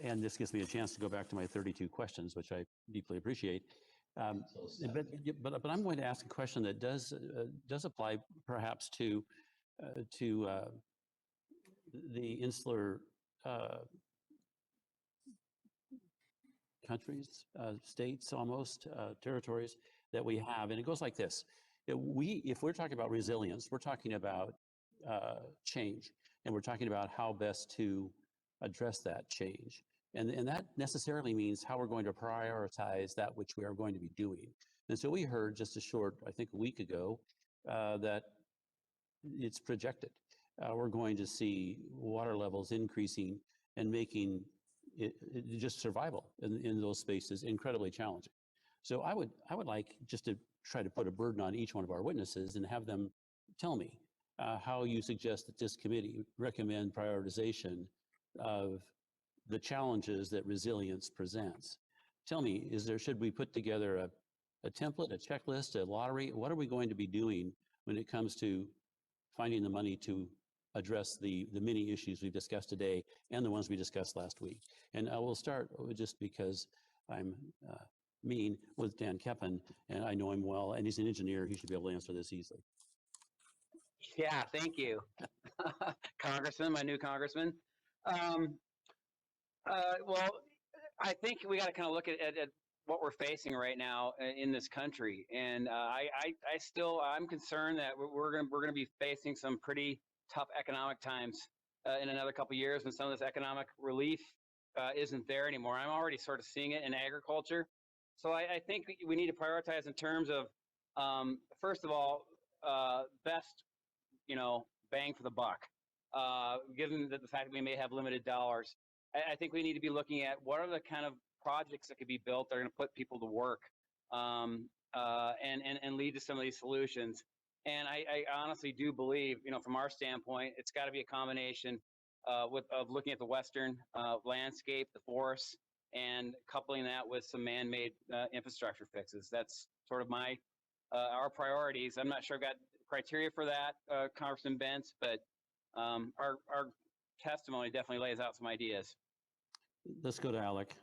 and this gives me a chance to go back to my 32 questions, which I deeply appreciate. But I'm going to ask a question that does apply perhaps to the insular countries, states, almost territories that we have, and it goes like this: if we're talking about resilience, we're talking about change, and we're talking about how best to address that change, and that necessarily means how we're going to prioritize that which we are going to be doing. And so we heard just I think a week ago, that it's projected we're going to see water levels increasing and making it just survival in those spaces incredibly challenging. So I would like just to try to put a burden on each one of our witnesses and have them tell me how you suggest that this committee recommend prioritization of the challenges that resilience presents. Tell me, should we put together a template, a checklist, a lottery? What are we going to be doing when it comes to finding the money to address the many issues we've discussed today and the ones we discussed last week? And I will start just because I'm mean with Dan Keppen, and I know him well, and he's an engineer. He should be able to answer this easily. Yeah, thank you, Congressman, my new congressman. Well, I think we got to kind of look at what we're facing right now in this country, and I'm concerned that we're going to be facing some pretty tough economic times in another couple of years when some of this economic relief isn't there anymore. I'm already sort of seeing it in agriculture. So I think we need to prioritize in terms of, first of all, best, bang for the buck, given the fact that we may have limited dollars. I think we need to be looking at what are the kind of projects that could be built that are going to put people to work and lead to some of these solutions. And I honestly do believe, from our standpoint, it's got to be a combination of looking at the Western landscape, the forests, and coupling that with some man-made infrastructure fixes. That's sort of our priorities. I'm not sure I've got criteria for that, Congressman Bentz, but our testimony definitely lays out some ideas. Let's go to Alec.